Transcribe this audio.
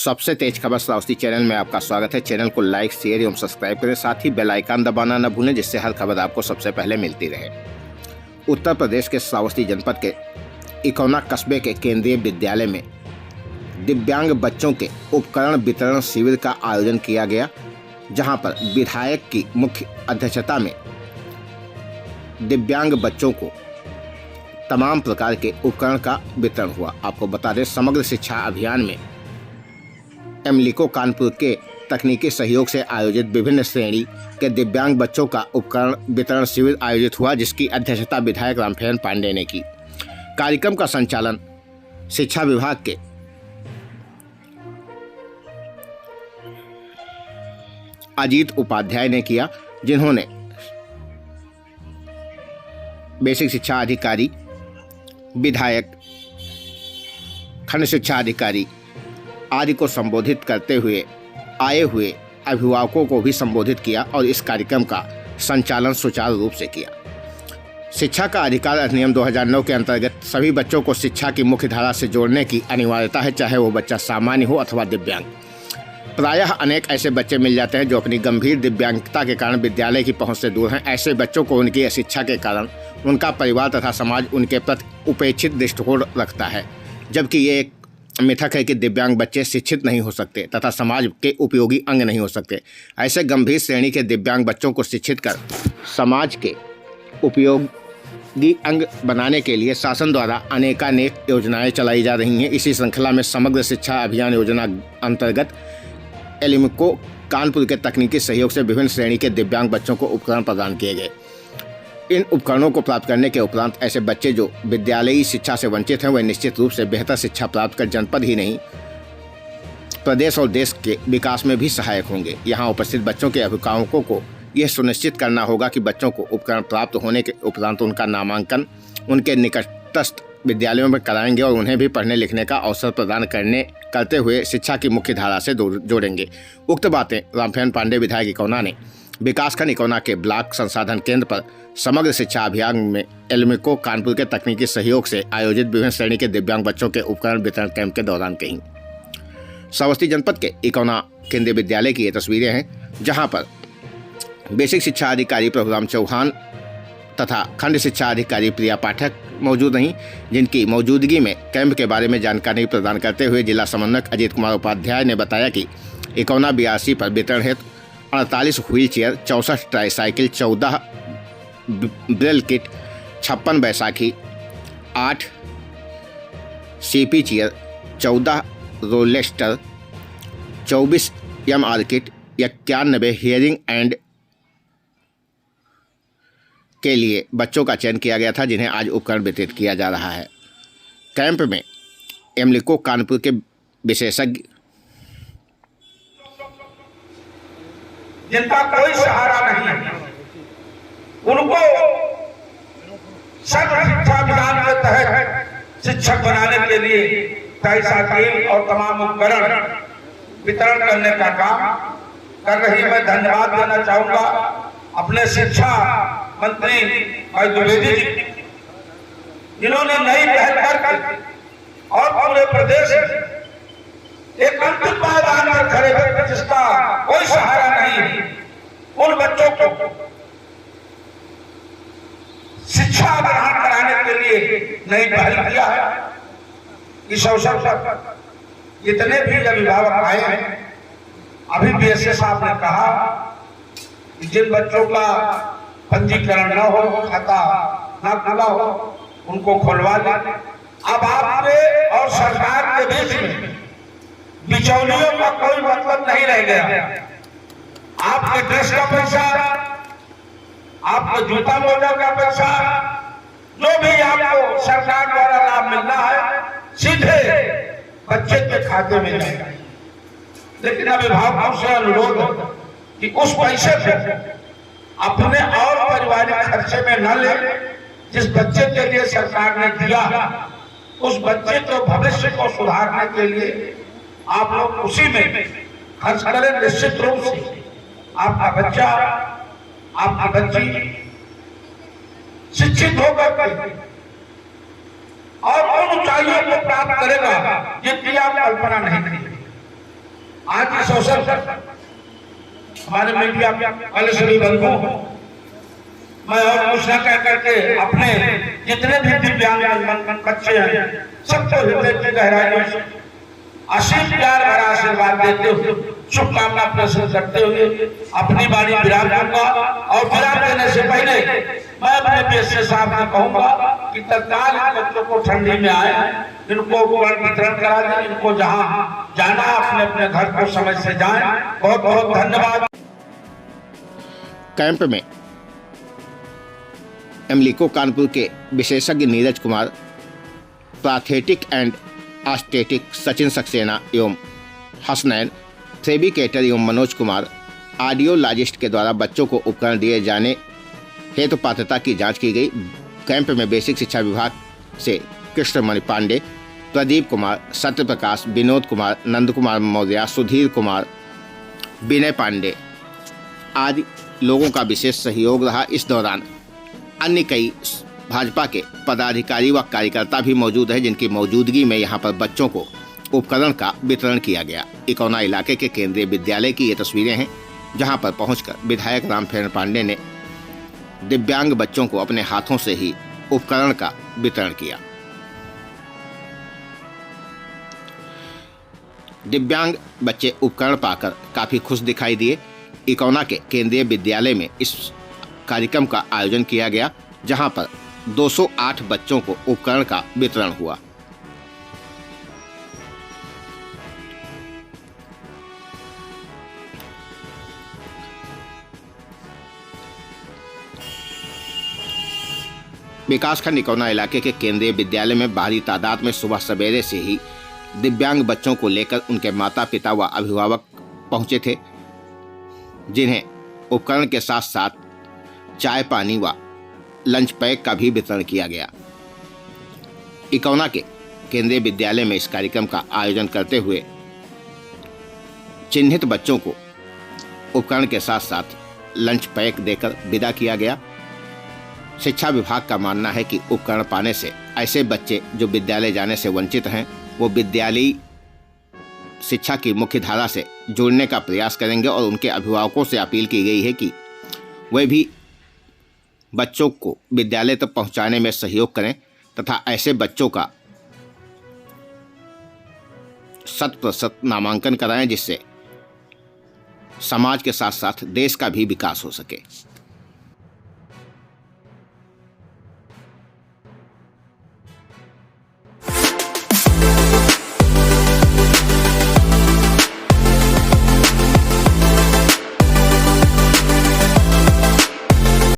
सबसे तेज खबर श्रावस्ती चैनल में आपका स्वागत है। चैनल को लाइक, शेयर एवं सब्सक्राइब करें, साथ ही बेल आइकन दबाना न भूलें, जिससे हर खबर आपको सबसे पहले मिलती रहे। उत्तर प्रदेश के श्रावस्ती जनपद के इकौना कस्बे के केंद्रीय विद्यालय में दिव्यांग बच्चों के उपकरण वितरण शिविर का आयोजन किया गया, जहां पर विधायक की मुख्य अध्यक्षता में दिव्यांग बच्चों को तमाम प्रकार के उपकरण का वितरण हुआ। आपको बता दें, समग्र शिक्षा अभियान में एमलिको कानपुर के तकनीकी सहयोग से आयोजित विभिन्न श्रेणी के दिव्यांग बच्चों का उपकरण वितरण शिविर आयोजित हुआ, जिसकी अध्यक्षता विधायक रामफेन पांडे ने की। कार्यक्रम का संचालन शिक्षा विभाग के अजीत उपाध्याय ने किया, जिन्होंने बेसिक शिक्षा अधिकारी, विधायक, खंड शिक्षा अधिकारी आदि को संबोधित करते हुए आए हुए अभिभावकों को भी संबोधित किया और इस कार्यक्रम का संचालन सुचारू रूप से किया। शिक्षा का अधिकार अधिनियम 2009 के अंतर्गत सभी बच्चों को शिक्षा की मुख्य धारा से जोड़ने की अनिवार्यता है, चाहे वो बच्चा सामान्य हो अथवा दिव्यांग। प्रायः अनेक ऐसे बच्चे मिल जाते हैं जो अपनी गंभीर दिव्यांगता के कारण विद्यालय की पहुंच से दूर हैं। ऐसे बच्चों को उनकी अशिक्षा के कारण उनका परिवार तथा समाज उनके प्रति उपेक्षित दृष्टिकोण रखता है, जबकि ये एक मिथक है कि दिव्यांग बच्चे शिक्षित नहीं हो सकते तथा समाज के उपयोगी अंग नहीं हो सकते। ऐसे गंभीर श्रेणी के दिव्यांग बच्चों को शिक्षित कर समाज के उपयोगी अंग बनाने के लिए शासन द्वारा अनेकानेक योजनाएं चलाई जा रही हैं। इसी श्रृंखला में समग्र शिक्षा अभियान योजना अंतर्गत एलिमिको कानपुर के तकनीकी सहयोग से विभिन्न श्रेणी के दिव्यांग बच्चों को उपकरण प्रदान किए गए। इन उपकरणों को प्राप्त करने के उपरांत ऐसे बच्चे जो विद्यालयी शिक्षा से वंचित हैं, वे निश्चित रूप से बेहतर शिक्षा प्राप्त कर जनपद ही नहीं प्रदेश और देश के विकास में भी सहायक होंगे। यहाँ उपस्थित बच्चों के अभिभावकों को यह सुनिश्चित करना होगा कि बच्चों को उपकरण प्राप्त होने के उपरांत उनका नामांकन उनके निकटस्थ विद्यालयों में कराएंगे और उन्हें भी पढ़ने लिखने का अवसर प्रदान करते हुए शिक्षा की मुख्य धारा से जोड़ेंगे। उक्त बातें रामफेन पांडे विधायक इकौना ने विकासखंड इकौना के ब्लॉक संसाधन केंद्र पर समग्र शिक्षा अभियान में एलिमिको कानपुर के तकनीकी सहयोग से आयोजित विभिन्न श्रेणी के दिव्यांग बच्चों के उपकरण वितरण कैंप के दौरान कहीं। श्रावस्ती जनपद के इकौना केंद्रीय विद्यालय की ये तस्वीरें हैं, जहां पर बेसिक शिक्षा अधिकारी प्रभुराम चौहान तथा खंड शिक्षा अधिकारी प्रिया पाठक मौजूद रहीं, जिनकी मौजूदगी में कैंप के बारे में जानकारी प्रदान करते हुए जिला समन्वयक अजीत कुमार उपाध्याय ने बताया कि इकौना BRC पर वितरण हेतु 48 wheel chair, 64 tricycle, 14 Braille kit, 56 Baisakhi, 8 CP chair, 14 रोलेस्टर, 24 MR kit, 91 hearing and के लिए बच्चों का चयन किया गया था, जिन्हें आज उपकरण वितरित किया जा रहा है। कैंप में एमलिको कानपुर के विशेषज्ञ जिनका कोई सहारा नहीं है, उनको सर्व शिक्षा अभियान के तहत शिक्षक बनाने के लिए ट्राईसाइकिल और तमाम उपकरण वितरण करने का काम कर रही। मैं धन्यवाद देना चाहूंगा अपने शिक्षा मंत्री भाई द्विवेदी जी, जिन्होंने नई पहल करके और पूरे प्रदेश में एक अंतिम पायदान पर खड़े हुए जिसका कोई सहारा नहीं है, उन बच्चों को शिक्षा ग्रहण कराने के लिए नई पहल किया है। इस अवसर पर जितने भी अभिभावक आए हैं, अभी BSA साहब ने कहा कि जिन बच्चों का पंजीकरण न हो, खाता न खुला हो, उनको खुलवा दें। अब आपके और सरकार के बीच में बिचौलियों का कोई मतलब नहीं रह गया। आपके ड्रेस का पैसा, आपके जूता मोजा का पैसा, जो भी आपको सरकार द्वारा लाभ मिल रहा है, सीधे बच्चे के खाते में जाएगा। लेकिन अभिभावकों से अनुरोध है कि उस पैसे को अपने और पारिवारिक खर्चे में न ले। जिस बच्चे के लिए सरकार ने दिया, उस बच्चे के भविष्य को सुधारने के लिए आप लोग उसी में खर्च करें। निश्चित रूप से आपका बच्चा, आपकी बच्ची शिक्षित होकर और उन ऊंचाइयों को प्राप्त करेगा जिनकी आप कल्पना नहीं करेंगे। आज इस अवसर पर हमारे मीडिया वाले सभी बंधुओं मैं और कुछ न कह करके अपने जितने भी दिव्यांग बच्चे हैं सबको हृदय की गहराइयों से असीम प्यार भरा आशीर्वाद देते हुए शुभकामना प्रस्तुत करते हुए अपनी बाणी विराम दूंगा। और विराम देने से पहले मैं अपने पीएसए साहब से कहूंगा कि तत्काल इन बच्चों को ठंडी में आए, इनको उपकरण वितरण करा दें, इनको जहां जाना अपने अपने घर को समय से जाएं। बहुत बहुत धन्यवाद। कैंप में एमलीको कानपुर के विशेषज्ञ नीरज कुमार, प्राथेटिक एंड आस्टेटिक सचिन सक्सेना एवं हसनैन, फेबिकेटर एवं मनोज कुमार, ऑडियोलॉजिस्ट के द्वारा बच्चों को उपकरण दिए जाने हेतु पात्रता की जांच की गई। कैंप में बेसिक शिक्षा विभाग से कृष्णमणि पांडे, प्रदीप कुमार, सत्यप्रकाश, विनोद कुमार, नंद कुमार मौर्य, सुधीर कुमार, विनय पांडे आदि लोगों का विशेष सहयोग रहा। इस दौरान अन्य कई भाजपा के पदाधिकारी व कार्यकर्ता भी मौजूद हैं, जिनकी मौजूदगी में यहां पर बच्चों को उपकरण का वितरण किया गया। इकौना इलाके के केंद्रीय विद्यालय की ये तस्वीरें हैं, जहां पर पहुंचकर विधायक रामफेरण पांडे ने दिव्यांग बच्चों को अपने हाथों से ही उपकरण का वितरण किया। दिव्यांग बच्चे उपकरण पाकर काफी खुश दिखाई दिए। इकौना के केंद्रीय विद्यालय में इस कार्यक्रम का आयोजन किया गया, जहां पर 208 बच्चों को उपकरण का वितरण हुआ। विकासखंड इकौना इलाके के केंद्रीय विद्यालय में भारी तादाद में सुबह सवेरे से ही दिव्यांग बच्चों को लेकर उनके माता पिता व अभिभावक पहुंचे थे, जिन्हें उपकरण के साथ साथ चाय पानी व लंच पैक का भी वितरण किया गया। इकौना के केंद्रीय विद्यालय में इस कार्यक्रम का आयोजन करते हुए चिन्हित बच्चों को उपकरण के साथ साथ लंच पैक देकर विदा किया गया। शिक्षा विभाग का मानना है कि उपकरण पाने से ऐसे बच्चे जो विद्यालय जाने से वंचित हैं, वो विद्यालयी शिक्षा की मुख्य धारा से जुड़ने का प्रयास करेंगे और उनके अभिभावकों से अपील की गई है कि वे भी बच्चों को विद्यालय तक पहुंचाने में सहयोग करें तथा ऐसे बच्चों का 100% नामांकन कराएं, जिससे समाज के साथ साथ देश का भी विकास हो सके।